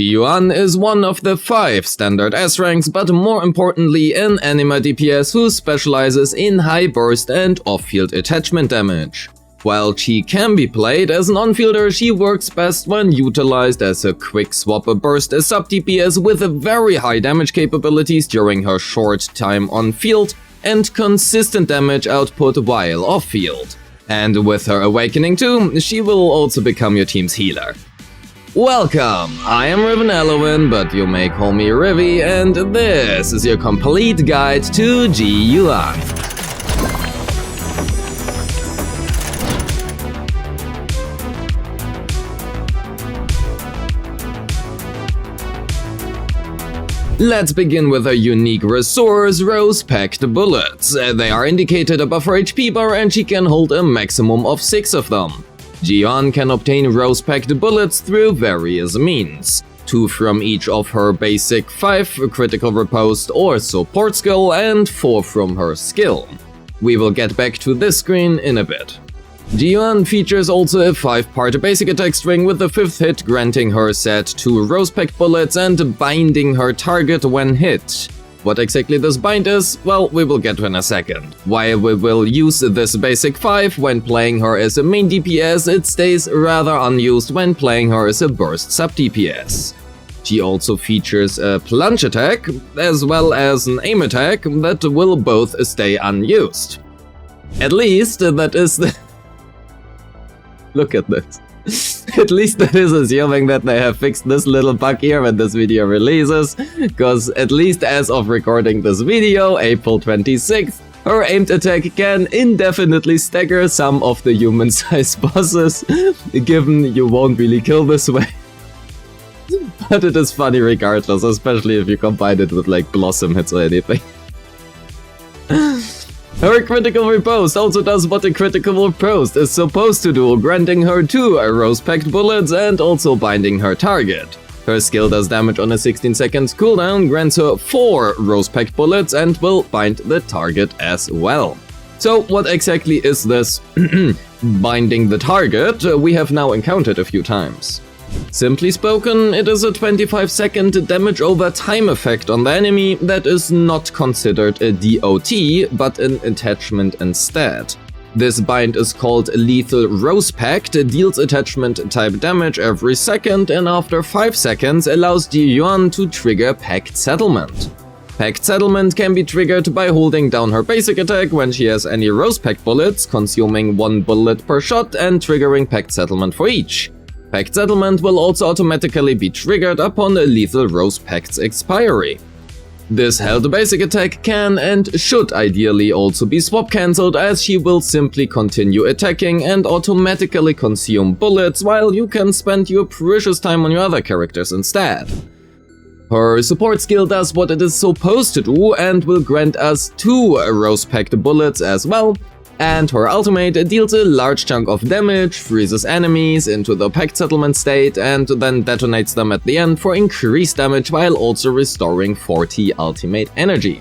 Jiuyuan is one of the 5 standard S ranks, but more importantly an anima DPS who specializes in high burst and off-field attachment damage. While she can be played as an on-fielder, she works best when utilized as a quick swap burst sub DPS with very high damage capabilities during her short time on field and consistent damage output while off-field. And with her Awakening too, she will also become your team's healer. Welcome, I am Rivyn Elowen, but you may call me Rivy, and this is your complete guide to Jiuyuan. Let's begin with a unique resource, Rose-Packed Bullets. They are indicated above her HP bar and she can hold a maximum of 6 of them. Jiuyuan can obtain Rose-Packed Bullets through various means. 2 from each of her basic 5 critical riposte or support skill and 4 from her skill. We will get back to this screen in a bit. Jiuyuan features also a 5-part basic attack string with the 5th hit granting her set 2 Rose-Packed Bullets and binding her target when hit. What exactly this bind is, well, we will get to in a second. While we will use this basic 5 when playing her as a main DPS, it stays rather unused when playing her as a burst sub DPS. She also features a plunge attack, as well as an aim attack that will both stay unused. At least that is the... Look at this. At least that is assuming that they have fixed this little bug here when this video releases, cause at least as of recording this video, April 26th, her aimed attack can indefinitely stagger some of the human-sized bosses, given you won't really kill this way. But it is funny regardless, especially if you combine it with like blossom hits or anything. Her critical riposte also does what a critical riposte is supposed to do, granting her 2 Rose-Packed Bullets and also binding her target. Her skill does damage on a 16 seconds cooldown, grants her 4 Rose-Packed Bullets and will bind the target as well. So what exactly is this binding the target we have now encountered a few times? Simply spoken, it is a 25-second damage over time effect on the enemy that is not considered a DOT, but an attachment instead. This bind is called Lethal Rose-Packed, deals attachment type damage every second, and after 5 seconds allows Jiuyuan to trigger Pact Settlement. Pact Settlement can be triggered by holding down her basic attack when she has any Rose-Packed bullets, consuming 1 bullet per shot and triggering Pact Settlement for each. Pact Settlement will also automatically be triggered upon a Lethal Rose-Pact's expiry. This held basic attack can and should ideally also be swap cancelled, as she will simply continue attacking and automatically consume bullets while you can spend your precious time on your other characters instead. Her support skill does what it is supposed to do and will grant us 2 Rose-Packed Bullets as well, and her ultimate deals a large chunk of damage, freezes enemies into the Pact Settlement state, and then detonates them at the end for increased damage while also restoring 40 ultimate energy.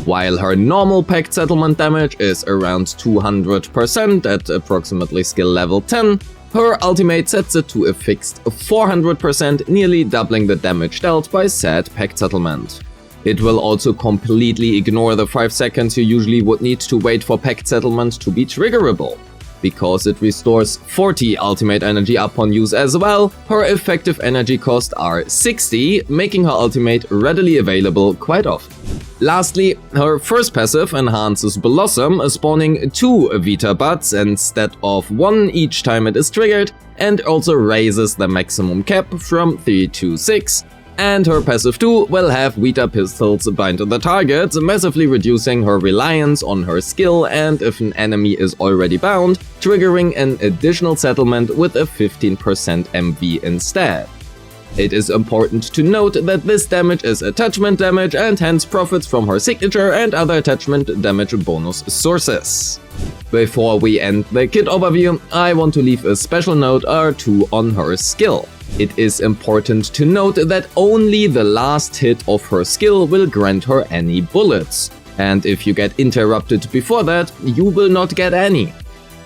While her normal Pact Settlement damage is around 200% at approximately skill level 10, her ultimate sets it to a fixed 400%, nearly doubling the damage dealt by said Pact Settlement. It will also completely ignore the 5 seconds you usually would need to wait for Pact Settlement to be triggerable. Because it restores 40 ultimate energy upon use as well, her effective energy costs are 60, making her ultimate readily available quite often. Lastly, her first passive enhances Blossom, spawning 2 Vita buds instead of 1 each time it is triggered, and also raises the maximum cap from 3 to 6. And her passive 2 will have Vita pistols bind the target, massively reducing her reliance on her skill, and if an enemy is already bound, triggering an additional settlement with a 15% MV instead. It is important to note that this damage is attachment damage and hence profits from her signature and other attachment damage bonus sources. Before we end the kit overview, I want to leave a special note or 2 on her skill. It is important to note that only the last hit of her skill will grant her any bullets, and if you get interrupted before that, you will not get any.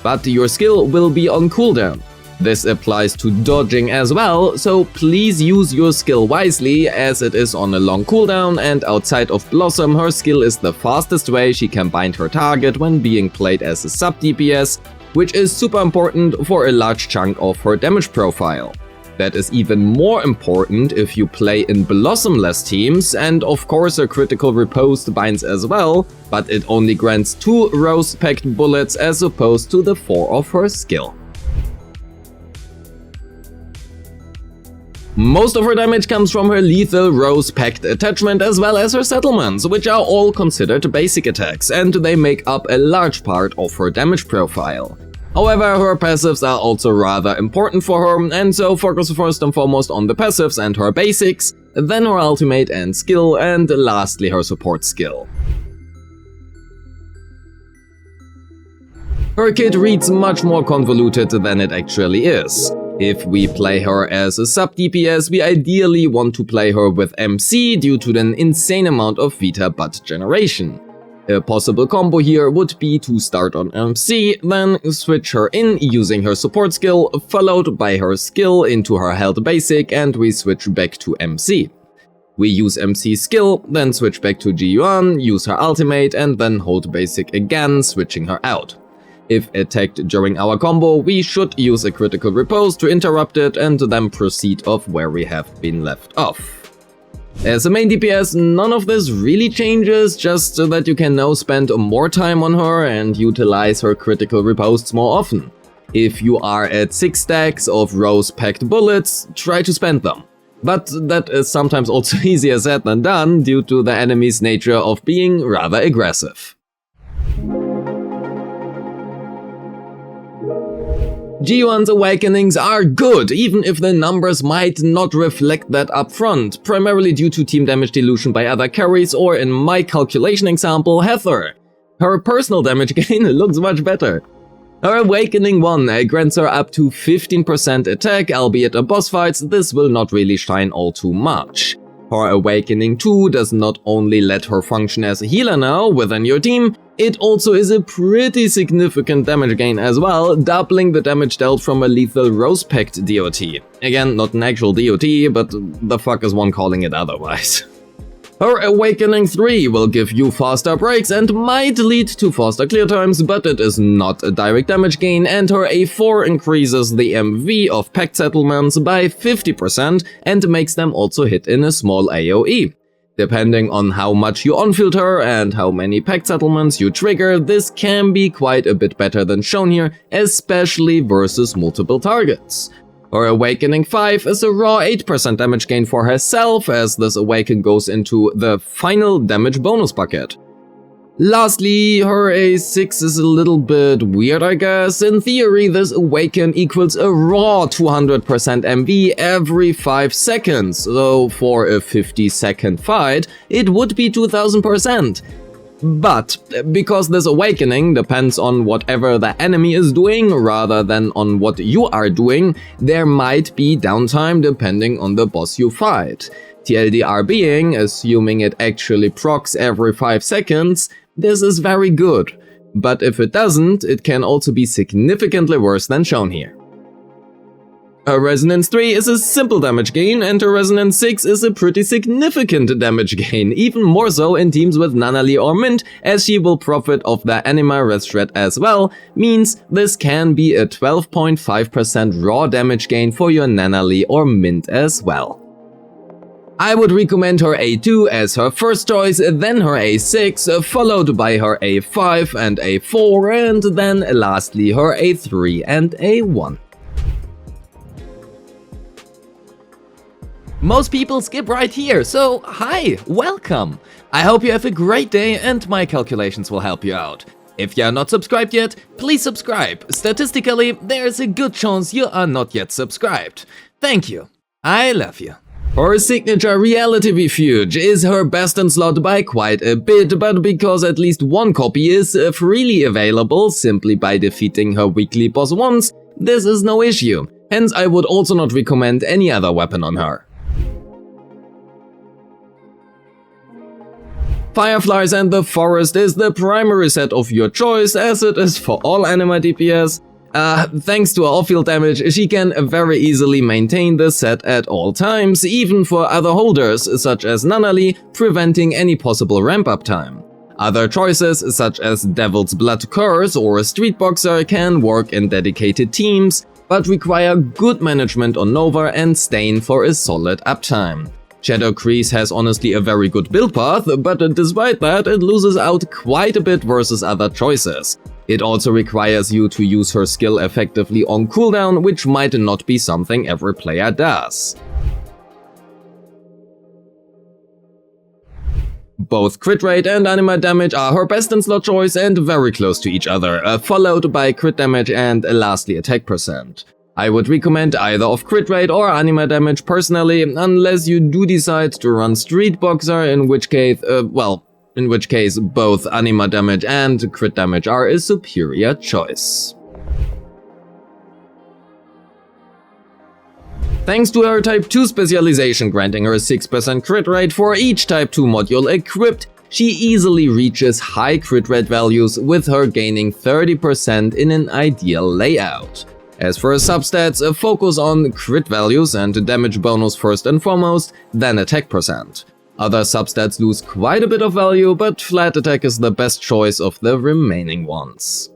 But your skill will be on cooldown. This applies to dodging as well, so please use your skill wisely as it is on a long cooldown, and outside of Blossom her skill is the fastest way she can bind her target when being played as a sub DPS, which is super important for a large chunk of her damage profile. That is even more important if you play in Blossom-less teams, and of course her critical riposte binds as well, but it only grants 2 rose-packed bullets as opposed to the 4 of her skill. Most of her damage comes from her lethal rose-packed attachment as well as her settlements, which are all considered basic attacks, and they make up a large part of her damage profile. However, her passives are also rather important for her, and so focus first and foremost on the passives and her basics, then her ultimate and skill, and lastly her support skill. Her kit reads much more convoluted than it actually is. If we play her as a sub DPS, we ideally want to play her with MC due to the insane amount of Vita butt generation. A possible combo here would be to start on MC, then switch her in using her support skill, followed by her skill into her health basic, and we switch back to MC. We use MC skill, then switch back to Jiuyuan, use her ultimate, and then hold basic again, switching her out. If attacked during our combo, we should use a critical riposte to interrupt it and then proceed off where we have been left off. As a main DPS, none of this really changes, just so that you can now spend more time on her and utilize her critical ripostes more often. If you are at 6 stacks of rose-packed bullets, try to spend them. But that is sometimes also easier said than done due to the enemy's nature of being rather aggressive. Jiuyuan's awakenings are good, even if the numbers might not reflect that upfront, primarily due to team damage dilution by other carries or, in my calculation example, Heather. Her personal damage gain looks much better. Her Awakening 1 grants her up to 15% attack, albeit in boss fights this will not really shine all too much. Her Awakening 2 does not only let her function as a healer now within your team, it also is a pretty significant damage gain as well, doubling the damage dealt from a lethal rose-packed DOT. Again, not an actual DOT, but the fuck is one calling it otherwise. Her Awakening 3 will give you faster breaks and might lead to faster clear times, but it is not a direct damage gain, and her A4 increases the MV of packed settlements by 50% and makes them also hit in a small AoE. Depending on how much you on-field her and how many packed settlements you trigger, this can be quite a bit better than shown here, especially versus multiple targets. Her Awakening 5 is a raw 8% damage gain for herself, as this Awaken goes into the final damage bonus bucket. Lastly, her A6 is a little bit weird, I guess. In theory, this Awaken equals a raw 200% MV every 5 seconds, so for a 50-second fight, it would be 2000%. But because this Awakening depends on whatever the enemy is doing rather than on what you are doing, there might be downtime depending on the boss you fight. TLDR being, assuming it actually procs every 5 seconds, this is very good. But if it doesn't, it can also be significantly worse than shown here. Her Resonance 3 is a simple damage gain, and her Resonance 6 is a pretty significant damage gain, even more so in teams with Nanali or Mint, as she will profit of the Anima Res Shred as well, means this can be a 12.5% raw damage gain for your Nanali or Mint as well. I would recommend her A2 as her first choice, then her A6, followed by her A5 and A4, and then lastly her A3 and A1. Most people skip right here, so hi, welcome! I hope you have a great day and my calculations will help you out. If you are not subscribed yet, please subscribe. Statistically, there is a good chance you are not yet subscribed. Thank you. I love you. Her signature Reality Refuge is her best in slot by quite a bit, but because at least one copy is freely available simply by defeating her weekly boss once, this is no issue. Hence, I would also not recommend any other weapon on her. Fireflies and the Forest is the primary set of your choice, as it is for all Anima DPS, Thanks to off-field damage, she can very easily maintain the set at all times, even for other holders, such as Nunnally, preventing any possible ramp-up time. Other choices, such as Devil's Blood Curse or Street Boxer, can work in dedicated teams, but require good management on Nova and Stain for a solid uptime. Shadow Crease has honestly a very good build path, but despite that, it loses out quite a bit versus other choices. It also requires you to use her skill effectively on cooldown, which might not be something every player does. Both crit rate and anima damage are her best in slot choice and very close to each other, followed by crit damage and lastly attack percent. I would recommend either of crit rate or anima damage personally, unless you do decide to run Street Boxer, in which case both anima damage and crit damage are a superior choice. Thanks to her Type 2 specialization granting her 6% crit rate for each Type 2 module equipped, she easily reaches high crit rate values, with her gaining 30% in an ideal layout. As for substats, focus on crit values and damage bonus first and foremost, then attack percent. Other substats lose quite a bit of value, but flat attack is the best choice of the remaining ones.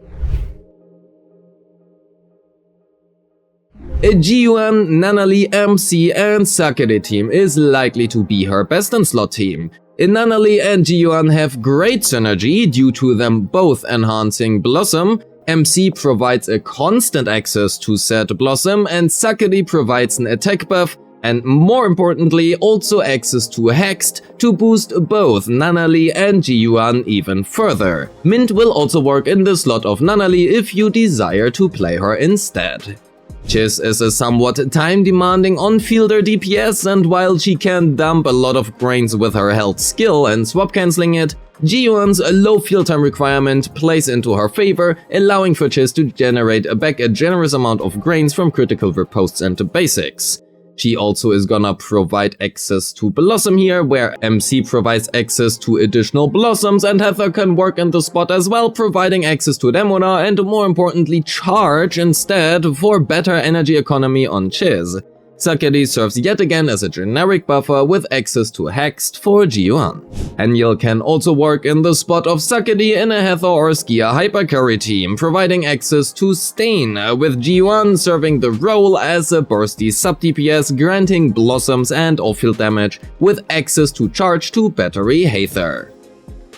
A Jiuyuan, Nunnally, MC and Sakade team is likely to be her best in slot team. Nunnally and Jiuyuan have great synergy due to them both enhancing Blossom. MC provides a constant access to said Blossom, and Sakade provides an attack buff, and more importantly also access to Hexed to boost both Nunnally and Jiuyuan even further. Mint will also work in the slot of Nunnally if you desire to play her instead. Chiz is a somewhat time-demanding on-fielder DPS, and while she can dump a lot of brains with her health skill and swap cancelling it, Jiuyuan's low field time requirement plays into her favor, allowing for Chiz to generate back a generous amount of grains from critical riposts and basics. She also is gonna provide access to Blossom here, where MC provides access to additional Blossoms, and Heather can work in the spot as well, providing access to Demona and more importantly Charge instead for better energy economy on Chiz. Sakade serves yet again as a generic buffer with access to Hexed for Jiuyuan. Haniel can also work in the spot of Sakade in a Heather or Skia hypercarry team, providing access to Stain, with Jiuyuan serving the role as a bursty sub-DPS granting Blossoms and off-field damage with access to Charge to battery Heather.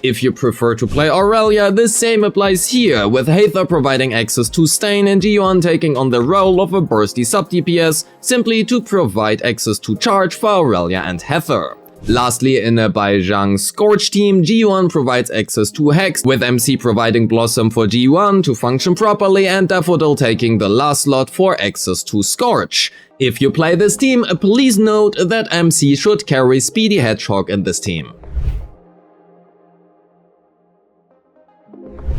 If you prefer to play Aurelia, the same applies here, with Heather providing access to Stain and Jiuyuan taking on the role of a bursty sub-DPS simply to provide access to Charge for Aurelia and Heather. Lastly, in a Baizhang Scorch team, Jiuyuan provides access to Hex, with MC providing Blossom for Jiuyuan to function properly and Daffodil taking the last slot for access to Scorch. If you play this team, please note that MC should carry Speedy Hedgehog in this team.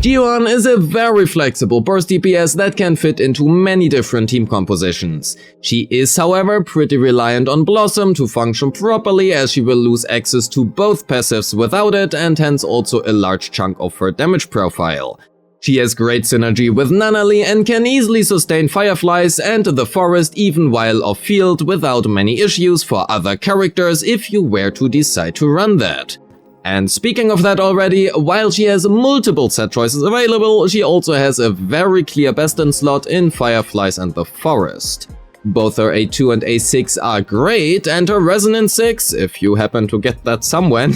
Jiuyuan is a very flexible burst DPS that can fit into many different team compositions. She is, however, pretty reliant on Blossom to function properly, as she will lose access to both passives without it and hence also a large chunk of her damage profile. She has great synergy with Nunnally and can easily sustain Fireflies and the Forest even while off field without many issues for other characters if you were to decide to run that. And speaking of that already, while she has multiple set choices available, she also has a very clear best in slot in Fireflies and the Forest. Both her A2 and A6 are great, and her Resonance 6, if you happen to get that somewhere,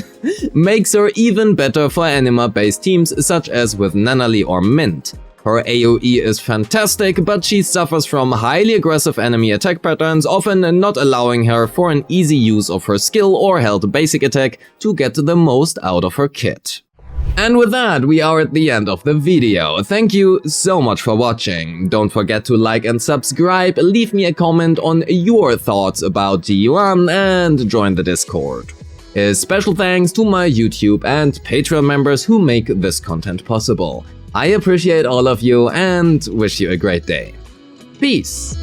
makes her even better for anima-based teams such as with Nunnally or Mint. Her AoE is fantastic, but she suffers from highly aggressive enemy attack patterns, often not allowing her for an easy use of her skill or held basic attack to get the most out of her kit. And with that, we are at the end of the video. Thank you so much for watching. Don't forget to like and subscribe, leave me a comment on your thoughts about Jiuyuan, and join the Discord. A special thanks to my YouTube and Patreon members who make this content possible. I appreciate all of you and wish you a great day. Peace!